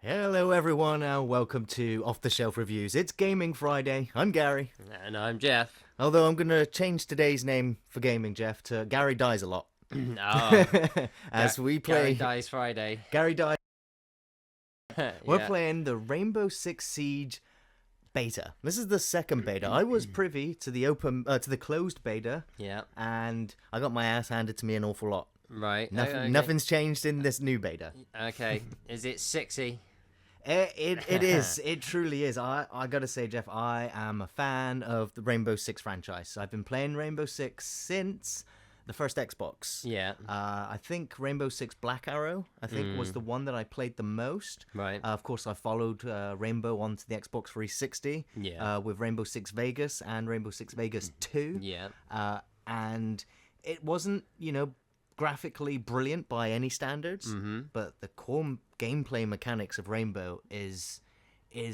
Hello everyone and welcome to Off the Shelf Reviews. It's Gaming Friday. I'm Gary. And I'm Geoff. Although I'm going to change today's name for Gaming Jeff to Gary Dies a Lot. Oh, As we Gary play Dies Friday. Gary Dies. We're Yeah. playing the Rainbow Six Siege beta. This is the second beta. I was privy to the closed beta Yeah. and I got my ass handed to me an awful lot. Right. Nothing, Okay. Nothing's changed in this new beta. Okay. Is it sexy? It is. It truly is. I gotta say, Jeff, I am a fan of the Rainbow Six franchise. I've been playing Rainbow Six since the first Xbox. Yeah. I think Rainbow Six Black Arrow, was the one that I played the most. Right. Of course, I followed Rainbow onto the Xbox 360 Yeah. with Rainbow Six Vegas and Rainbow Six Vegas 2. Yeah. And it wasn't, graphically brilliant by any standards, but the core gameplay mechanics of Rainbow is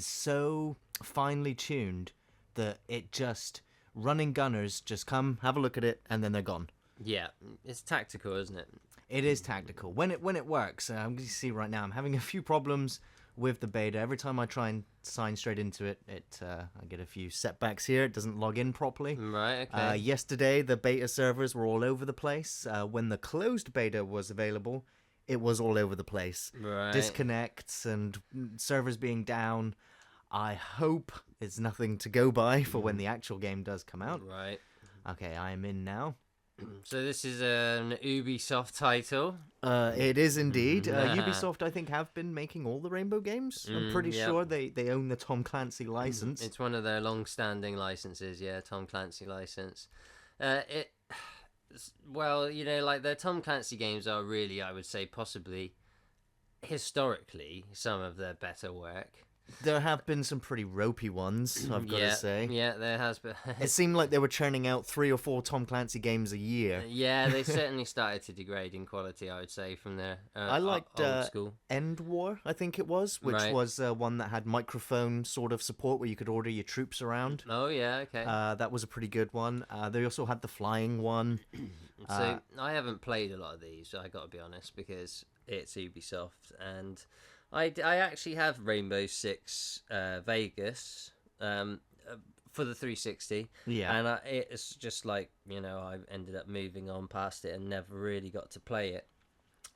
so finely tuned that it just running gunners just come have a look at it and then they're gone. Yeah. It's tactical, isn't it? It is tactical when it works. I'm going to see right now. I'm having a few problems with the beta. Every time I try and sign straight into it, I get a few setbacks here. It doesn't log in properly. Right. Okay. Yesterday, the beta servers were all over the place. When the closed beta was available, it was all over the place. Right. Disconnects and servers being down. I hope it's nothing to go by for when the actual game does come out. Right. Okay, I am in now. So this is an Ubisoft title. It is indeed. Ubisoft, I think, have been making all the Rainbow games. I'm pretty yep. sure they own the Tom Clancy license. It's one of their long-standing licenses. Yeah, Tom Clancy license. Well, like their Tom Clancy games are really, I would say, possibly historically some of their better work. There have been some pretty ropey ones, I've got to say. Yeah, there has been. It seemed like they were churning out 3 or 4 Tom Clancy games a year. Yeah, they certainly started to degrade in quality, I would say, from their I liked old school. End War, I think it was, which Right. was one that had microphone sort of support where you could order your troops around. Oh, yeah, okay. That was a pretty good one. They also had the flying one. So I haven't played a lot of these, I got to be honest, because it's Ubisoft, and I actually have Rainbow Six Vegas for the 360. Yeah. And it's just like, I ended up moving on past it and never really got to play it.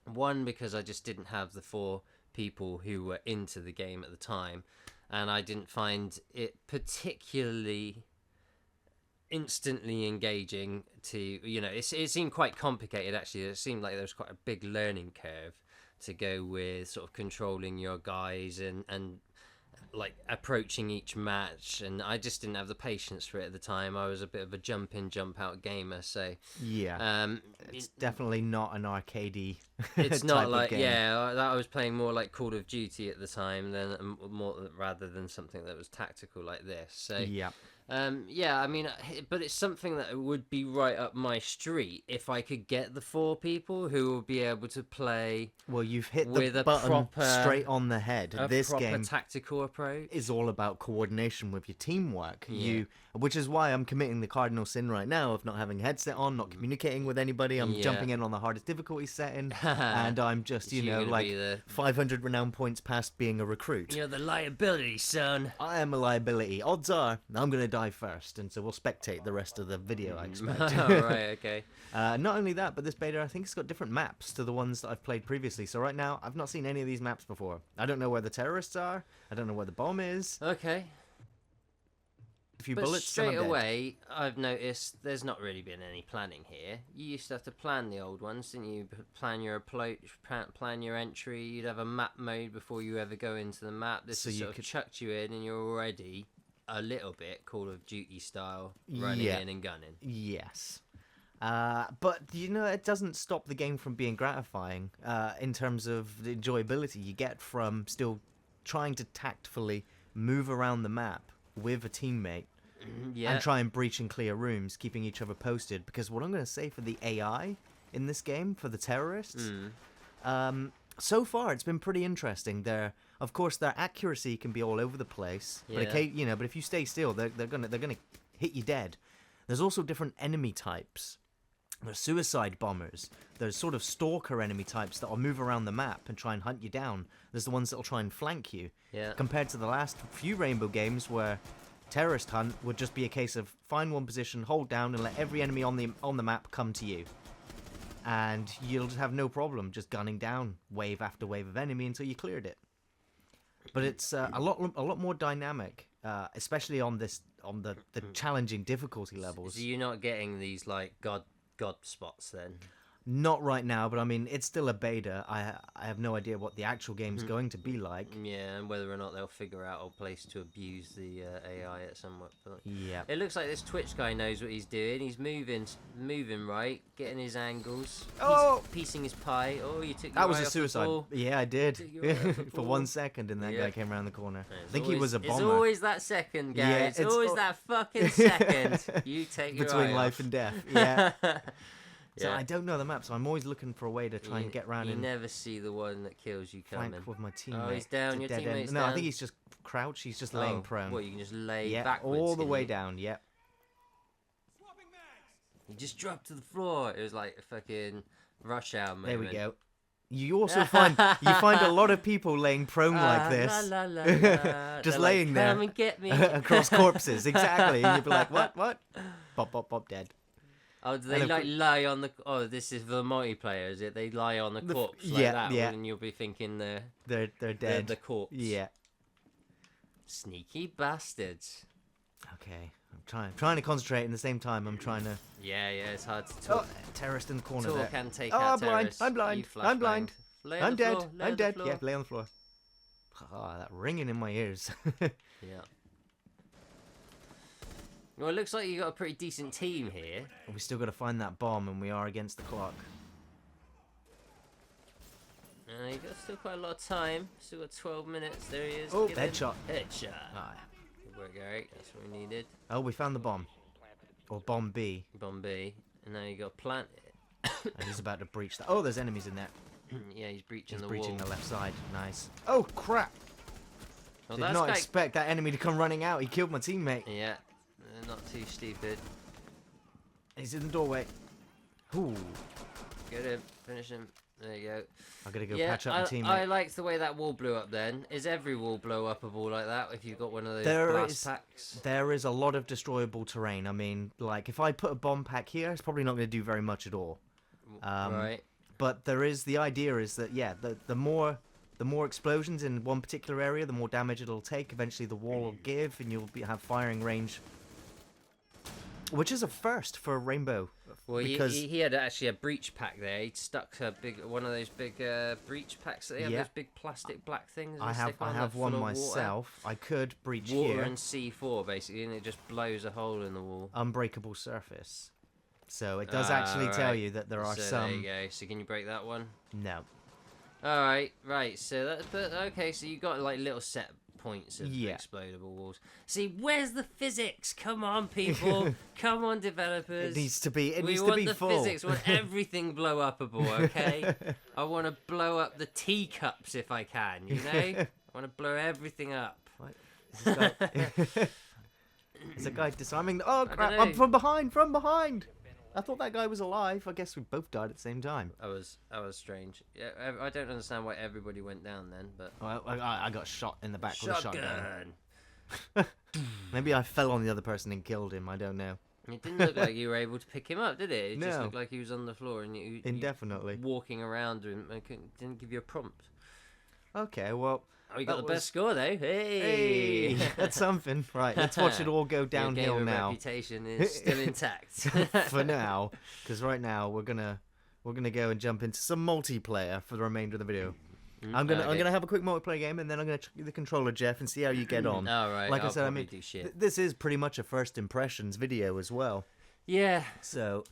One, because I just didn't have the 4 people who were into the game at the time, and I didn't find it particularly instantly engaging to, it seemed quite complicated, actually. It seemed like there was quite a big learning curve to go with sort of controlling your guys and like approaching each match, and I just didn't have the patience for it at the time. I was a bit of a jump in jump out gamer, so yeah. It's definitely not an arcadey it's type not of like game. I was playing more like Call of Duty at the time than more rather than something that was tactical like this. So Yeah. I mean, but it's something that would be right up my street if I could get the 4 people who will be able to play Well, you've hit with the a button proper- straight on the head. a This proper game tactical approach. is all about coordination with your teamwork. Yeah. Which is why I'm committing the cardinal sin right now of not having a headset on, not communicating with anybody. I'm Yeah. jumping in on the hardest difficulty setting, and I'm just, You're gonna like be the- 500 renown points past being a recruit. You're the liability, son. I am a liability. Odds are I'm going to die first, and so we'll spectate the rest of the video, I expect. Right, okay. Not only that, but this beta, I think it's got different maps to the ones that I've played previously. So right now, I've not seen any of these maps before. I don't know where the terrorists are. I don't know where the bomb is. Okay. A few But bullets, and I'm straight dead. away, I've noticed there's not really been any planning here. You used to have to plan the old ones, didn't you? Plan your approach, plan your entry. You'd have a map mode before you ever go into the map. This So has you sort of could- chucked you in, and you're already a little bit Call of Duty style, running Yeah. in and gunning. Yes. But, it doesn't stop the game from being gratifying in terms of the enjoyability you get from still trying to tactfully move around the map with a teammate Yeah. and try and breach and clear rooms, keeping each other posted. Because what I'm going to say for the AI in this game, for the terrorists, so far it's been pretty interesting. Of course, their accuracy can be all over the place, but but if you stay still, they're gonna hit you dead. There's also different enemy types. There's suicide bombers. There's sort of stalker enemy types that'll move around the map and try and hunt you down. There's the ones that'll try and flank you. Yeah. Compared to the last few Rainbow games where terrorist hunt would just be a case of find one position, hold down, and let every enemy on the map come to you. And you'll just have no problem just gunning down wave after wave of enemy until you cleared it. But it's a lot more dynamic, especially on the challenging difficulty levels. So you're not getting these like god spots then? Not right now, but I mean, it's still a beta. I have no idea what the actual game's going to be like. Yeah, and whether or not they'll figure out a place to abuse the AI at some point. Yeah. It looks like this Twitch guy knows what he's doing. He's moving right, getting his angles. Oh! He's piecing his pie. Oh, you took your That was eye a off the suicide. ball. Yeah, I did. Took your eye off the For ball. 1 second, and that Yeah. guy came around the corner. It's I think he was a bomber. It's always that second, guys. Yeah, it's it's always al- that fucking second. You take your Between eye life off. and death. Yeah. So Yeah. I don't know the map, so I'm always looking for a way to try and get around You and never see the one that kills you coming. flank with my teammate. Oh, he's down. to Your dead end. teammate's No, down. I think he's just crouched. He's just laying prone. What, you can just lay Yeah, backwards? all the can way you? down. Yep. He just dropped to the floor. It was like a fucking rush hour moment. There we go. You also find a lot of people laying prone like this, La, la, la, la. just They're laying like, there Come and get me. across corpses. Exactly, and you'd be like, what? Bop, dead. Oh, do they And like lie on the? Oh, this is for the multiplayer, is it? They lie on the corpse like yeah, that, yeah. and you'll be thinking They're they're dead. the corpse. Yeah. Sneaky bastards. Okay, I'm trying to concentrate. In the same time, I'm trying to. Yeah, it's hard to talk. Oh, terrorist in the corner Talk there. and take Oh, out I'm blind. terrorists. I'm blind. You I'm blind. flashbanged. Lay on I'm the dead. floor, lay I'm on the dead. floor. Yeah, lay on the floor. Ah, that ringing in my ears. Yeah. Well, it looks like you got a pretty decent team here. We still got to find that bomb, and we are against the clock. You got still quite a lot of time. Still got 12 minutes. There he is. Oh, Get him. headshot. Headshot. Ah. Good work, Eric. That's what we needed. Oh, we found the bomb. Or bomb B. Bombay. And now you got to plant it. And he's about to breach that. Oh, there's enemies in there. Yeah, he's breaching He's the breaching wall. the left side. Nice. Oh, crap. Well, Did that's not guy- expect that enemy to come running out. He killed my teammate. Yeah, not too stupid. He's in the doorway. Ooh. Get him. Finish him. There you go. I gotta go Yeah, patch up my teammate. I liked the way that wall blew up then. Is every wall blow up a ball like that if you've got one of those There blast is- packs? There is a lot of destroyable terrain. I mean, like, if I put a bomb pack here, it's probably not going to do very much at all. Right. But the idea is that, yeah, the more explosions in one particular area, the more damage it'll take. Eventually the wall will give, and you'll have firing range. Which is a first for Rainbow. Well, because he had actually a breach pack there. He'd stuck one of those big breach packs that they have, Yeah. those big plastic black things. I they have stick on I that have full one of water. myself. I could breach Water here. and C4 basically, and it just blows a hole in the wall. Unbreakable surface. So it does actually tell right. you that there are So some. there you go. So can you break that one? No. All right, right. So that, but okay. So you got like little set points of Yeah. explodable walls. See, where's the physics? Come on, people. Come on, developers. It needs to be. It we needs to want be the full. physics. We want everything blow upable. Okay. I want to blow up the teacups if I can. You know. I want to blow everything up. What? Is this guy... Is that guy disarming? Oh I crap! dunno. I'm from behind! From behind! I thought that guy was alive. I guess we both died at the same time. That was strange. Yeah, I don't understand why everybody went down then, but Well, I got shot in the back with a shotgun. shotgun. Maybe I fell on the other person and killed him. I don't know. It didn't look like you were able to pick him up, did it? It just No. looked like he was on the floor and you Indefinitely. walking around him. Didn't give you a prompt. Okay, well. Oh, you got That the best score though. Hey, that's something. Right, let's watch it all go Your downhill gamer now. reputation is still intact. For now, because right now we're gonna go and jump into some multiplayer for the remainder of the video. I'm gonna have a quick multiplayer game, and then I'm gonna check the controller, Geoff, and see how you get on. All right. Like I I'll said, I probably mean, do shit. this is pretty much a first impressions video as well. Yeah. So,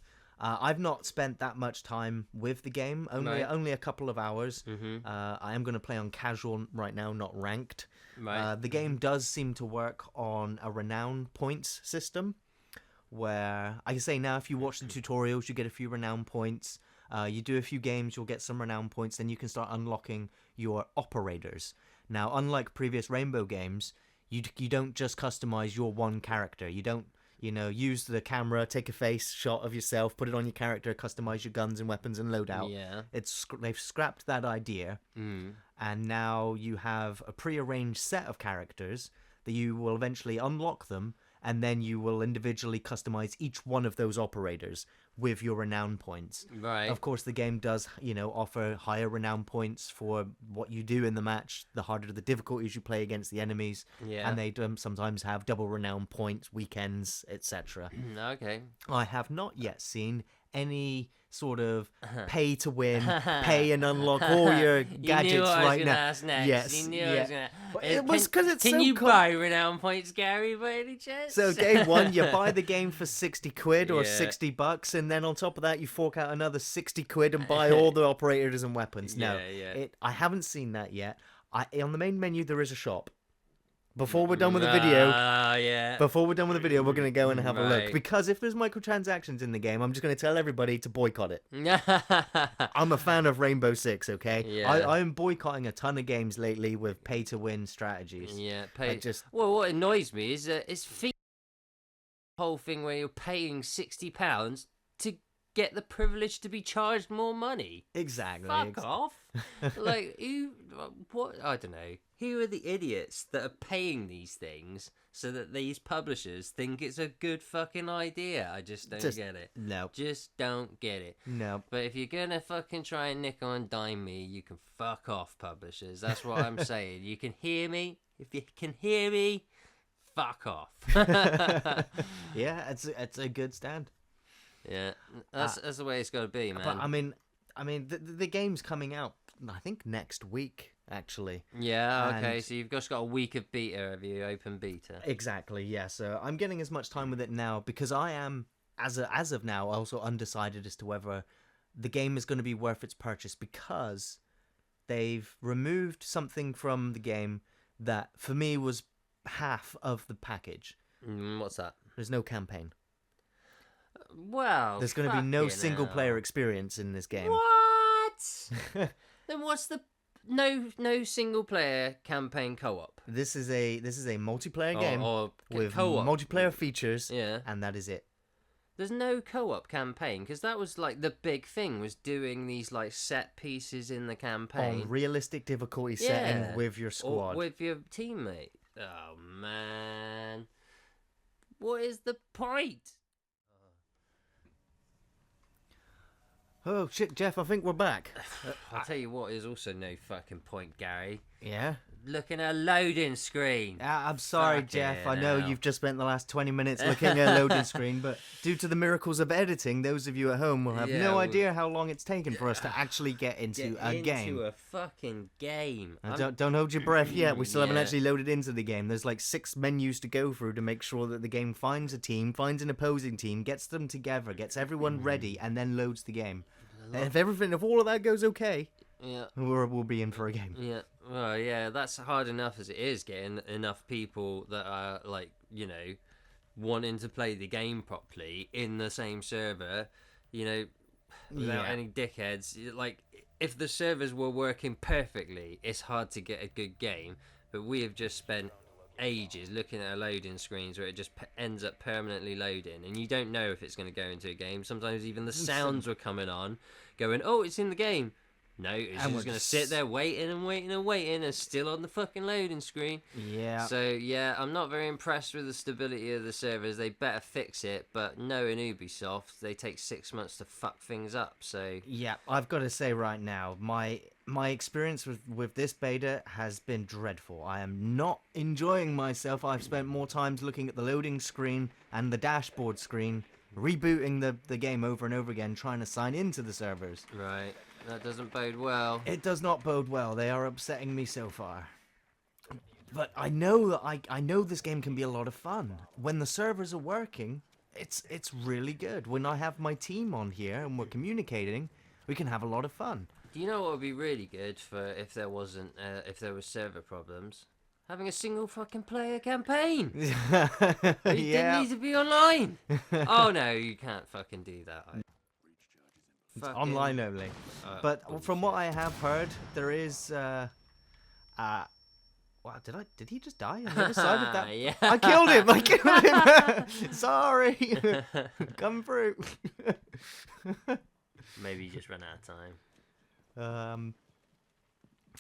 I've not spent that much time with the game, only a couple of hours. Mhm. I am going to play on casual right now, not ranked. Right. The game does seem to work on a renown points system, where I can say now if you watch the tutorials, you get a few renown points. You do a few games, you'll get some renown points. Then you can start unlocking your operators. Now, unlike previous Rainbow games, you don't just customize your one character. You You know, use the camera, take a face shot of yourself, put it on your character, customize your guns and weapons and loadout. Yeah. They've scrapped that idea, and now you have a pre-arranged set of characters that you will eventually unlock them, and then you will individually customize each one of those operators with your renown points. Right. Of course, the game does, offer higher renown points for what you do in the match, the harder the difficulties you play against the enemies. Yeah. And they sometimes have double renown points, weekends, etc. Okay. I have not yet seen any sort of pay to win, pay and unlock all your gadgets you knew what right I was gonna now. Ask next. Yes, You knew I was gonna... It was because it's Can so you cool. buy renown points, Gary, by any chance? So game one, you buy the game for 60 quid or Yeah. $60, and then on top of that, you fork out another 60 quid and buy all the operators and weapons. No, Yeah. I haven't seen that yet. On the main menu, there is a shop. Before we're done with the video, yeah. we're going to go and have a look. Right. Because if there's microtransactions in the game, I'm just going to tell everybody to boycott it. I'm a fan of Rainbow Six, okay? Yeah. I'm boycotting a ton of games lately with pay-to-win strategies. Yeah, Well, what annoys me is whole thing where you're paying £60 to get the privilege to be charged more money. Exactly. Fuck off. Like, what? I don't know. Who are the idiots that are paying these things so that these publishers think it's a good fucking idea? I just don't get it. No. Just don't get it. No. But if you're gonna fucking try and nickel and dime me, you can fuck off, publishers. That's what I'm saying. You can hear me. If you can hear me, fuck off. Yeah, it's a good stand. Yeah, that's the way it's got to be, man. But I mean, the game's coming out, I think, next week, actually. Yeah, okay. And- So you've just got a week of beta, have you? Open beta. Exactly. Yeah. So I'm getting as much time with it now because I am, as of now, also undecided as to whether the game is going to be worth its purchase because they've removed something from the game that for me was half of the package. What's that? There's no campaign. Well, There's going to be no single player experience in this game. What? Then what's the no single player campaign co-op? This is a multiplayer game or with co-op. multiplayer features, Yeah. and that is it. There's no co-op campaign because that was like the big thing was doing these like set pieces in the campaign On realistic difficulty Yeah. setting with your or squad. with your teammate. Oh man, what is the point? Oh shit, Jeff! I think we're back. I'll tell you what, there's also no fucking point, Gary. Yeah. Looking at a loading screen. I'm sorry, Fucking Jeff. I know hell. you've just spent the last 20 minutes looking at a loading screen, but due to the miracles of editing, those of you at home will have Yeah, no well- idea how long it's taken for us to actually get into a game. Into a fucking game. Don't hold your breath yet. We still haven't Yeah. actually loaded into the game. There's like 6 menus to go through to make sure that the game finds a team, finds an opposing team, gets them together, gets everyone ready, and then loads the game. And if all of that goes okay, Yeah. we'll be in for a game. Yeah, well, yeah, that's hard enough as it is getting enough people that are like, wanting to play the game properly in the same server, without Yeah. any dickheads. Like, if the servers were working perfectly, it's hard to get a good game. But we have just spent ages looking at loading screens where it just ends up permanently loading, and you don't know if it's going to go into a game. Sometimes even the sounds were coming on, going, "Oh, it's in the game." No, it's And just we're going to sit there waiting and still on the fucking loading screen. Yeah. So, yeah, I'm not very impressed with the stability of the servers. They better fix it, but knowing Ubisoft, they take 6 months to fuck things up, so... Yeah, I've got to say right now, my experience with this beta has been dreadful. I am not enjoying myself. I've spent more times looking at the loading screen and the dashboard screen, rebooting the game over and over again, trying to sign into the servers. Right, that doesn't bode well. It does not bode well. They are upsetting me so far. But I know that I know this game can be a lot of fun. When the servers are working, it's really good. When I have my team on here and we're communicating, we can have a lot of fun. Do you know what would be really good for if there was server problems? Having a single fucking player campaign. You didn't need to be online. Oh no, you can't fucking do that. It's online only. But from what I have heard, there is well, Wow, did he just die on the other side of that? Yeah. I killed him. I killed him. Sorry. Come through. Maybe you just ran out of time.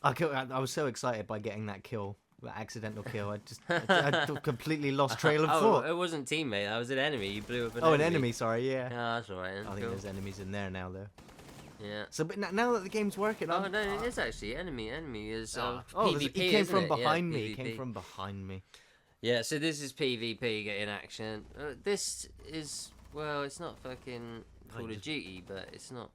I was so excited by getting that kill, that accidental kill. I completely lost trail of thought. It wasn't teammate. That was an enemy. You blew up an Oh, enemy. an enemy. Sorry, yeah. Oh, that's alright. I think there's enemies in there now, though. Yeah. So, but now that the game's working, Oh no, it is actually enemy. Enemy is PvP. He came from behind me. PvP. He came from behind me. Yeah. So this is PvP in action. This is it's not fucking Call of Duty, but it's not.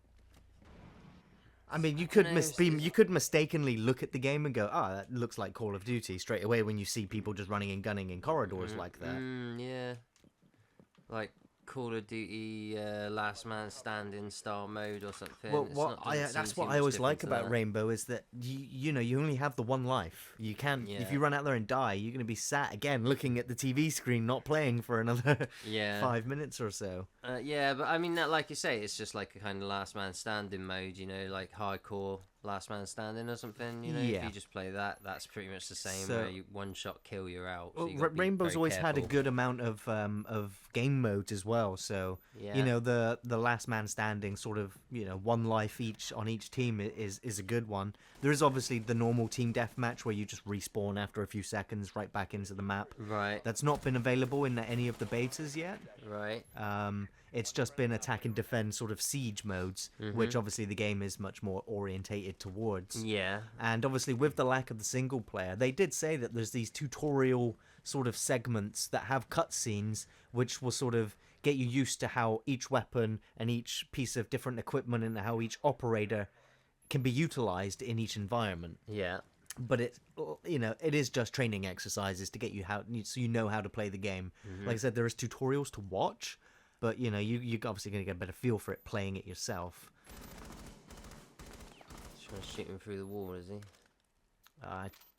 I mean, you could you could mistakenly look at the game and go, that looks like Call of Duty straight away when you see people just running and gunning in corridors like that. Yeah. Like Call of Duty Last Man Standing style mode or something. Well, that's what I always like about Rainbow is that you only have the one life. You can't if you run out there and die, you're going to be sat again looking at the TV screen, not playing for another 5 minutes or so. Yeah, but I mean, like you say, it's just like a kind of Last Man Standing mode, like hardcore Last Man Standing or something. If you just play that, that's pretty much the same. Where you one shot kill, you're out. So Rainbow's always had a good amount of game modes as well. So the Last Man Standing sort of one life each on each team is a good one. There is obviously the normal team deathmatch where you just respawn after a few seconds right back into the map. Right. That's not been available in any of the betas yet. Right. It's just been attack and defend sort of siege modes, which obviously the game is much more orientated towards. Yeah. And obviously with the lack of the single player, they did say that there's these tutorial sort of segments that have cutscenes, which will sort of get you used to how each weapon and each piece of different equipment and how each operator can be utilized in each environment. Yeah. But it is just training exercises to get you so you know how to play the game. Like I said, there is tutorials to watch, but you're obviously going to get a better feel for it playing it yourself. Just trying to shoot him through the wall, is he?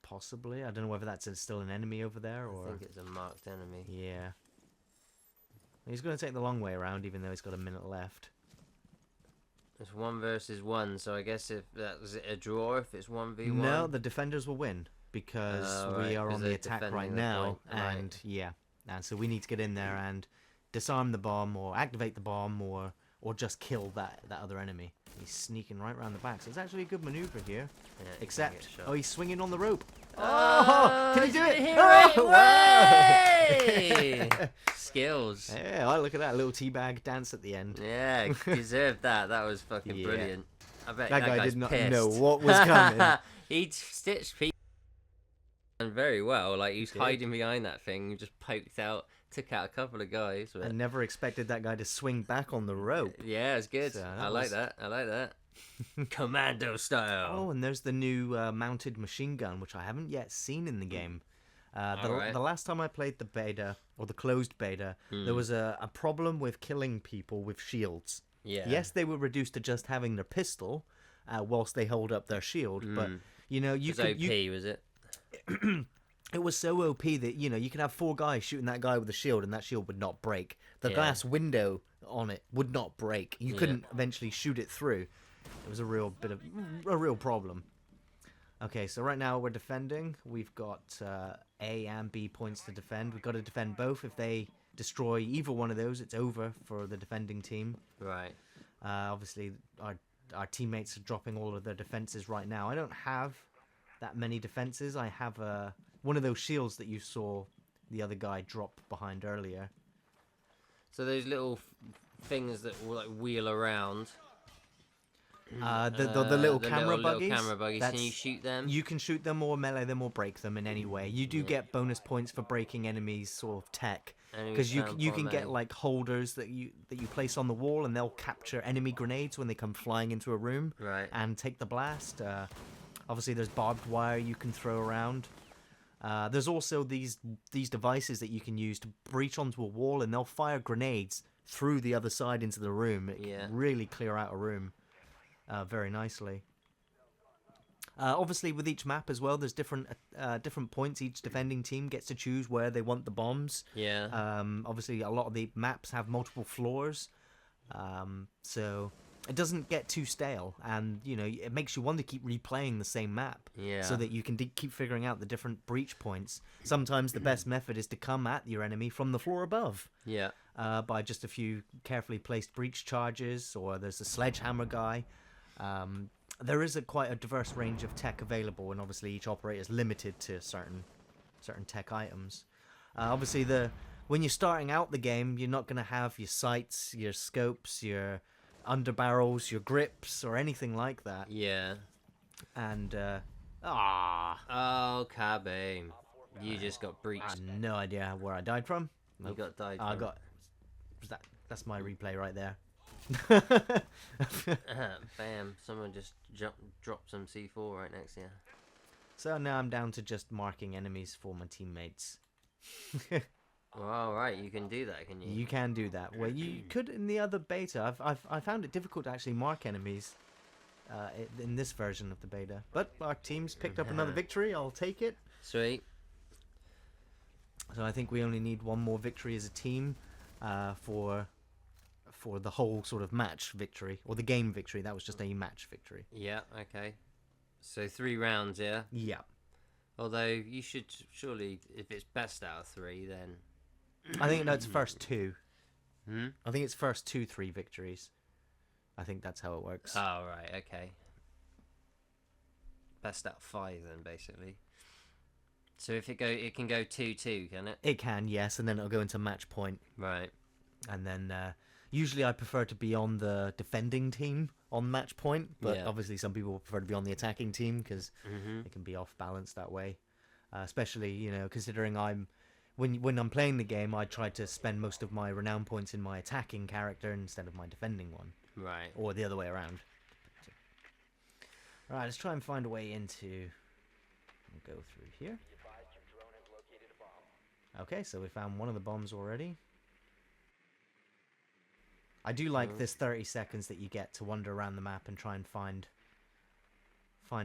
Possibly. I don't know whether that's still an enemy over there or. I think it's a marked enemy. Yeah. He's going to take the long way around, even though he's got a minute left. It's 1 versus 1, so I guess if that was a draw, if it's 1v1. No, the defenders will win because we are on the attack right now, and and so we need to get in there and disarm the bomb or activate the bomb or just kill that other enemy. He's sneaking right around the back, so it's actually a good maneuver here. Yeah, except, he's swinging on the rope. Oh, can he do it? Oh, skills. Yeah, look at that little teabag dance at the end. Yeah, deserved that. That was fucking brilliant. I bet that guy did not know pissed. what was coming. He stitched people very well. Like he was hiding behind that thing, he just poked out, took out a couple of guys. But... I never expected that guy to swing back on the rope. Yeah, it's good. So I like that. Commando style. Oh, and there's the new mounted machine gun, which I haven't yet seen in the game. The last time I played the beta, or the closed beta, there was a problem with killing people with shields. Yeah. Yes, they were reduced to just having their pistol whilst they hold up their shield, but you could... OP, was it? It was so OP that, you could have 4 guys shooting that guy with a shield and that shield would not break. The glass window on it would not break. You couldn't eventually shoot it through. It was a real problem. Okay, so right now we're defending. We've got A and B points to defend. We've got to defend both. If they destroy either one of those, it's over for the defending team. Right. Obviously, our teammates are dropping all of their defenses right now. I don't have that many defenses. I have one of those shields that you saw the other guy drop behind earlier. So those little things that will like wheel around. The little camera buggies. Little camera buggies. Can you shoot them? You can shoot them or melee them or break them in any way. You do get bonus points for breaking enemies' sort of tech, because you can get like holders that you place on the wall and they'll capture enemy grenades when they come flying into a room. Right. And take the blast. Obviously, there's barbed wire you can throw around. There's also these devices that you can use to breach onto a wall and they'll fire grenades through the other side into the room. It can really clear out a room very nicely. Obviously, with each map as well, there's different points. Each defending team gets to choose where they want the bombs. Yeah. Obviously, a lot of the maps have multiple floors. So it doesn't get too stale, and it makes you want to keep replaying the same map, Yeah. so that you can keep figuring out the different breach points. Sometimes the best method is to come at your enemy from the floor above, Yeah. by just a few carefully placed breach charges, or there's a sledgehammer guy. There is quite a diverse range of tech available, and obviously each operator is limited to certain tech items. Obviously, when you're starting out the game, you're not going to have your sights, your scopes, your underbarrels, your grips, or anything like that. Yeah. And Oh, Cabane. You just got I breached. had no idea where I died from. You got died. I from. got that's my replay right there. Bam! Someone just dropped some C4 right next to you. So now I'm down to just marking enemies for my teammates. Well, all right, you can do that, can you? You can do that. Well, you could in the other beta. I found it difficult to actually mark enemies in this version of the beta. But our team's picked up another victory. I'll take it. Sweet. So I think we only need one more victory as a team for the whole sort of match victory, or the game victory. That was just a match victory. Yeah. Okay. So 3 rounds, yeah. Yeah. Although you should surely, if it's best out of 3, then. I think it's first 2. Hmm? I think it's first 2-3 victories. I think that's how it works. Oh, right, okay. Best out of 5 then, basically. So if it can go 2-2, can it? It can, yes, and then it'll go into match point. Right. And then usually I prefer to be on the defending team on match point, but Yeah. obviously some people prefer to be on the attacking team because Mm-hmm. it can be off balance that way. Especially, considering when I'm playing the game, I try to spend most of my renown points in my attacking character instead of my defending one, Right. or the other way around. All right, let's try and find a way into. We'll go through here. Okay, so we found one of the bombs already. I do like this 30 seconds that you get to wander around the map and try and find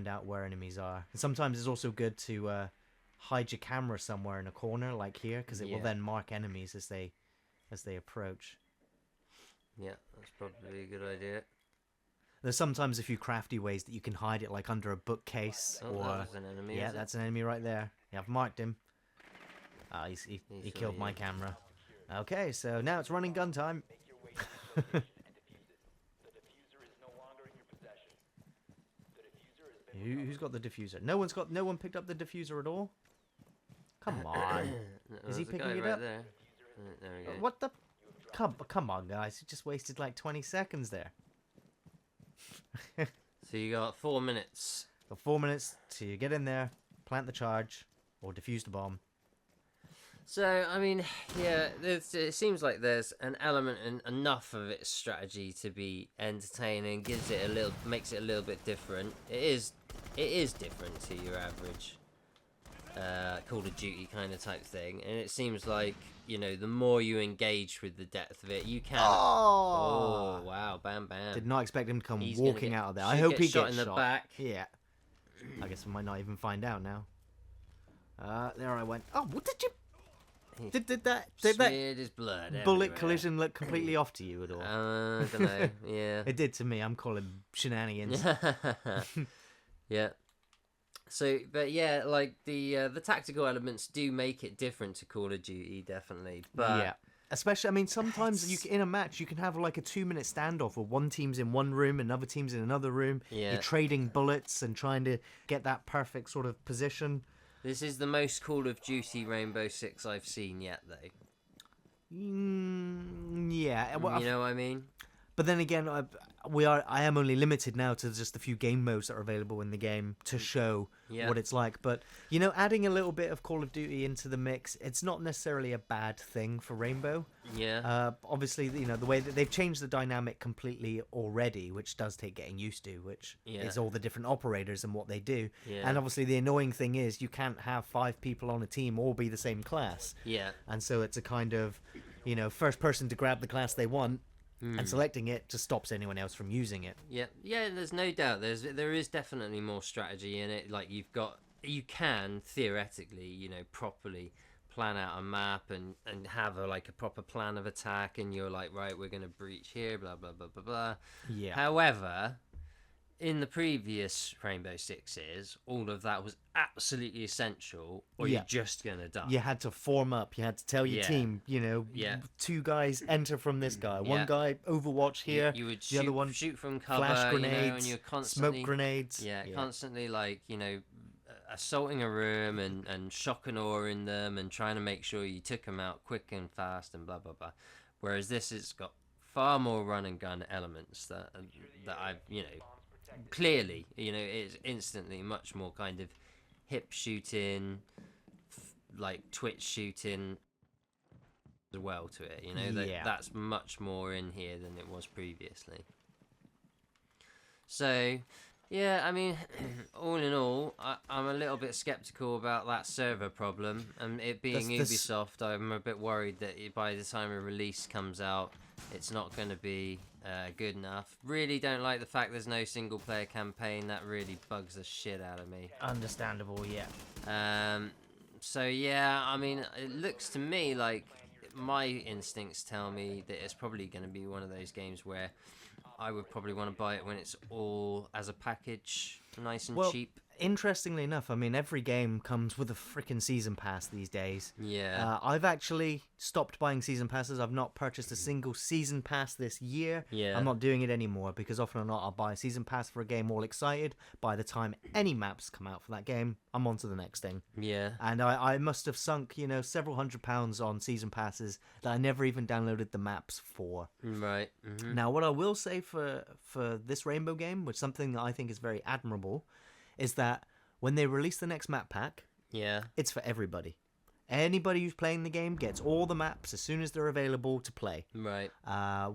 out where enemies are. And sometimes it's also good to hide your camera somewhere in a corner, like here, because it will then mark enemies as they approach. Yeah, that's probably a good idea. There's sometimes a few crafty ways that you can hide it, like under a bookcase, Oh, or that was an enemy. yeah, is it? that's an enemy right there. Yeah, I've marked him. He He's killed my really- camera. Okay, so now it's running gun time. Who's got the diffuser? No one picked up the diffuser at all. Come on. Is he There's a picking guy it right up? There. There we go. What the? Come on, guys! You just wasted like 20 seconds there. So you got 4 minutes. Got 4 minutes to get in there, plant the charge, or defuse the bomb. So I mean, yeah, it seems like there's an element and enough of its strategy to be entertaining. Makes it a little bit different. It is different to your average Call of Duty kind of type thing, and it seems like the more you engage with the depth of it, you can. Oh wow! Bam bam! Did not expect him to come He's gonna walking get- out of there. I should hope get he shot gets in the shot. back. Yeah. I guess we might not even find out now. There I went. Oh, what did you? Did that Smeared his blood bullet everywhere. collision look completely off to you at all? I don't know. Yeah. It did to me. I'm calling shenanigans. Yeah. So, but yeah, like the tactical elements do make it different to Call of Duty, definitely. But Yeah. Especially, I mean, sometimes in a match you can have like a 2-minute standoff where one team's in one room, another team's in another room. Yeah. You're trading bullets and trying to get that perfect sort of position. this is the most Call of Duty Rainbow Six I've seen yet, though. Yeah. Well, You know what I mean? But then again, I am only limited now to just a few game modes that are available in the game to show what it's like. But adding a little bit of Call of Duty into the mix, it's not necessarily a bad thing for Rainbow. Yeah. Obviously, the way that they've changed the dynamic completely already, which does take getting used to, which is all the different operators and what they do. Yeah. And obviously, the annoying thing is you can't have 5 people on a team all be the same class. Yeah. And so it's a kind of, first person to grab the class they want. And selecting it just stops anyone else from using it. Yeah, there's no doubt. There is definitely more strategy in it. Like you can theoretically, properly plan out a map and have a proper plan of attack, and you're like, right, we're going to breach here, blah, blah, blah, blah, blah. Yeah. However, in the previous Rainbow Sixes, all of that was absolutely essential, or you're just going to die. You had to form up. You had to tell your team, 2 guys enter from this guy. One guy Overwatch here. You would the other one shoot from cover, flash grenades, and you're constantly, smoke grenades. Yeah, constantly assaulting a room and shock and awing them and trying to make sure you took them out quick and fast and blah, blah, blah. Whereas this has got far more run and gun elements that I've, clearly, it's instantly much more kind of hip shooting, like twitch shooting as well to it. That's much more in here than it was previously. So, yeah, I mean, all in all, I'm a little bit skeptical about that server problem, and it being Ubisoft, I'm a bit worried that by the time a release comes out, it's not going to be good enough. Really don't like the fact there's no single player campaign. That really bugs the shit out of me. Understandable, yeah. So yeah, I mean, it looks to me like my instincts tell me that it's probably going to be one of those games where I would probably want to buy it when it's all as a package, nice and cheap. Interestingly enough, I mean, every game comes with a freaking season pass these days. Yeah. I've actually stopped buying season passes. I've not purchased a single season pass this year. Yeah. I'm not doing it anymore because often or not, I'll buy a season pass for a game all excited. By the time any maps come out for that game, I'm on to the next thing. Yeah. And I must have sunk, several £100s on season passes that I never even downloaded the maps for. Right. Mm-hmm. Now, what I will say for this Rainbow game, which is something that I think is very admirable, is that when they release the next map pack, it's for everybody. Anybody who's playing the game gets all the maps as soon as they're available to play. Right.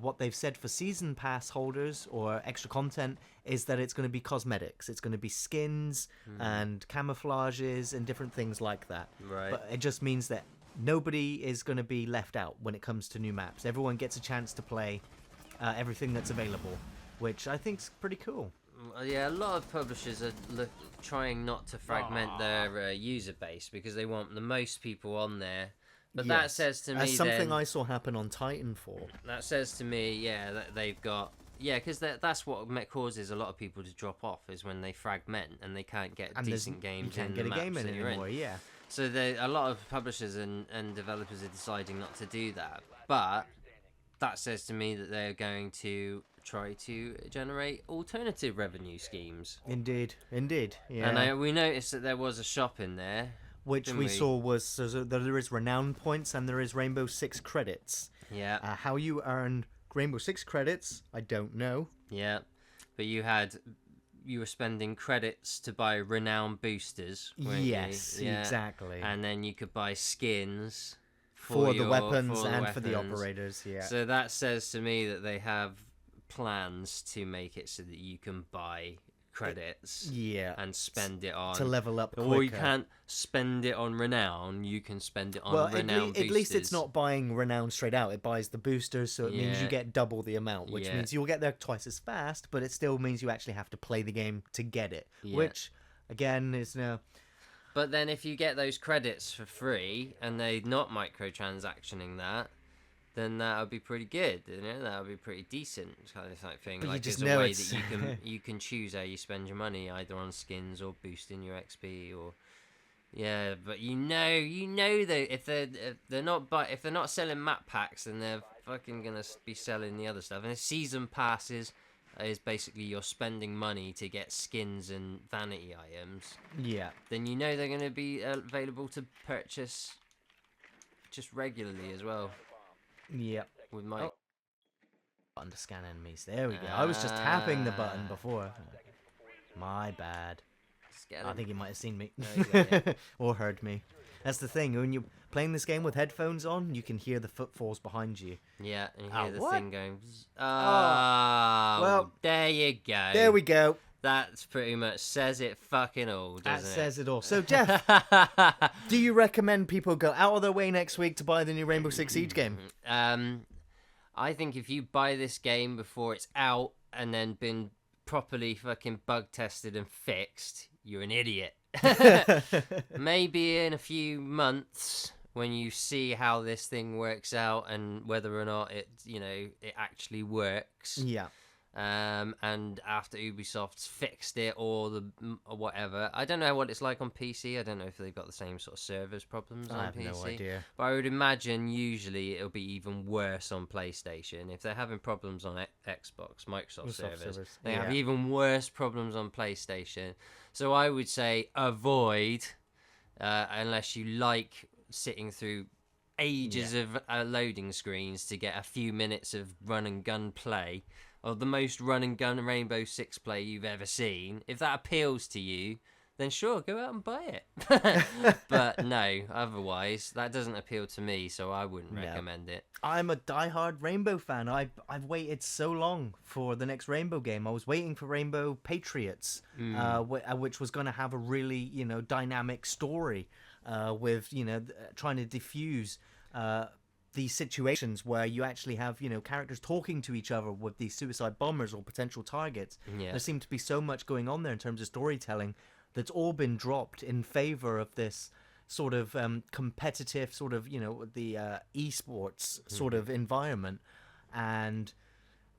What they've said for season pass holders or extra content is that it's going to be cosmetics. It's going to be skins and camouflages and different things like that. Right. But it just means that nobody is going to be left out when it comes to new maps. Everyone gets a chance to play everything that's available, which I think is pretty cool. Yeah, a lot of publishers are trying not to fragment their user base because they want the most people on there. But that says to me, as something I saw happen on Titanfall. That says to me, that they've got because that's what causes a lot of people to drop off is when they fragment and they can't get decent games. You can't get a game in anymore. Yeah. So a lot of publishers and developers are deciding not to do that. But that says to me that they're going to try to generate alternative revenue schemes. Indeed, yeah. And we noticed that there was a shop in there, which we saw was so there is renown points and there is Rainbow Six credits. Yeah. How you earn Rainbow Six credits, I don't know. Yeah, but you were spending credits to buy renown boosters. Yes, you? Yeah. Exactly. And then you could buy skins for the weapons and for the operators. Yeah. So that says to me that they have plans to make it so that you can buy credits and spend it on to level up quicker. Or you can't spend it on renown, you can spend it on renown boosters. At least it's not buying renown straight out, it buys the boosters, so it means you get double the amount, which means you'll get there twice as fast, but it still means you actually have to play the game to get it, which again is no. But then if you get those credits for free and they're not microtransactioning that, then that would be pretty good, that would be pretty decent kind of thing. But like there's a way that you can choose how you spend your money, either on skins or boosting your XP or but you know that if they're not selling map packs, then they're fucking gonna be selling the other stuff. And season passes is basically you're spending money to get skins and vanity items. Yeah. Then you know they're gonna be available to purchase just regularly as well. Yep. With my button to scan enemies. There we go. I was just tapping the button before. My bad. I think you might have seen me or heard me. That's the thing. When you're playing this game with headphones on, you can hear the footfalls behind you. Yeah, and you hear the thing going. Well, there you go. There we go. That's pretty much says it fucking all, doesn't it? That says it all. So, Geoff, do you recommend people go out of their way next week to buy the new Rainbow Six Siege game? I think if you buy this game before it's out and then been properly fucking bug tested and fixed, you're an idiot. Maybe in a few months when you see how this thing works out and whether or not it actually works. Yeah. And after Ubisoft's fixed it or whatever, I don't know what it's like on PC. I don't know if they've got the same sort of servers problems on I have PC. no idea. But I would imagine usually it'll be even worse on PlayStation. If they're having problems on Xbox, Microsoft servers, they have even worse problems on PlayStation. So I would say avoid, unless you like sitting through ages of loading screens to get a few minutes of run and gun play, or the most run and gun Rainbow Six play you've ever seen. If that appeals to you, then sure, go out and buy it. But no, otherwise, that doesn't appeal to me, so I wouldn't recommend it. I'm a diehard Rainbow fan. I've waited so long for the next Rainbow game. I was waiting for Rainbow Patriots, which was going to have a really, dynamic story with, trying to diffuse these situations where you actually have, characters talking to each other with these suicide bombers or potential targets. Yeah. There seemed to be so much going on there in terms of storytelling that's all been dropped in favor of this sort of competitive sort of, the esports sort of environment. And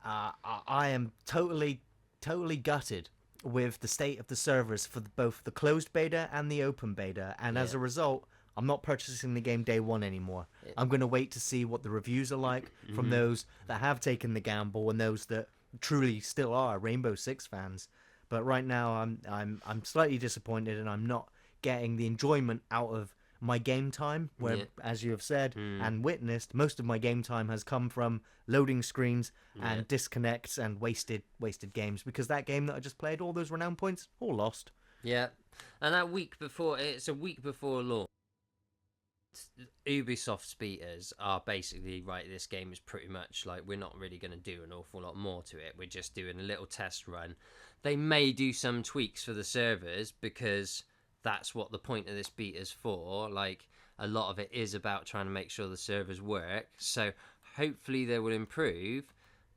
I am totally gutted with the state of the servers for both the closed beta and the open beta. And as a result, I'm not purchasing the game day one anymore. I'm going to wait to see what the reviews are like from those that have taken the gamble and those that truly still are Rainbow Six fans. But right now, I'm slightly disappointed, and I'm not getting the enjoyment out of my game time. Where, as you have said and witnessed, most of my game time has come from loading screens and disconnects and wasted games. Because that game that I just played, all those renown points, all lost. Yeah, and it's a week before launch. Ubisoft's beaters are basically, right, this game is pretty much like, we're not really going to do an awful lot more to it. We're just doing a little test run. They may do some tweaks for the servers because that's what the point of this beta's for. Like, a lot of it is about trying to make sure the servers work. So hopefully they will improve.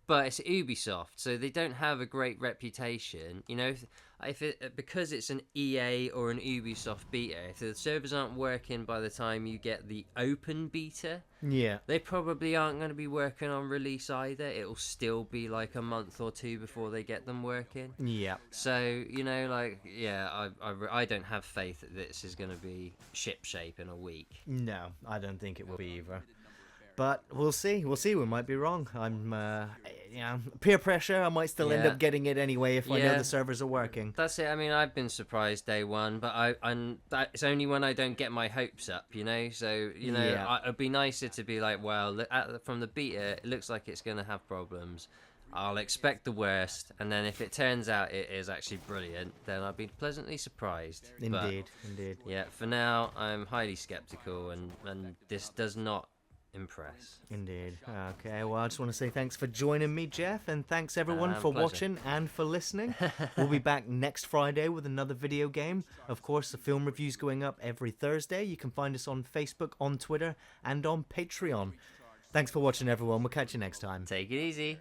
But it's Ubisoft, so they don't have a great reputation. Because it's an EA or an Ubisoft beta, if the servers aren't working by the time you get the open beta, they probably aren't going to be working on release either. It'll still be like a month or two before they get them working. Yeah. So, I don't have faith that this is going to be shipshape in a week. No, I don't think it will be either. But we'll see. We might be wrong. I'm, peer pressure. I might still end up getting it anyway if I know the servers are working. That's it. I mean, I've been surprised day one, but it's only when I don't get my hopes up, So, it'd be nicer to be like, well, from the beta, it looks like it's going to have problems. I'll expect the worst, and then if it turns out it is actually brilliant, then I'll be pleasantly surprised. Indeed. Yeah, for now, I'm highly skeptical, and this does not impress. Indeed. Okay, well, I just want to say thanks for joining me, Geoff, and thanks everyone for watching and for listening. We'll be back next Friday with another video game. Of course, the film review's going up every Thursday. You can find us on Facebook, on Twitter, and on Patreon. Thanks for watching, everyone. We'll catch you next time. Take it easy.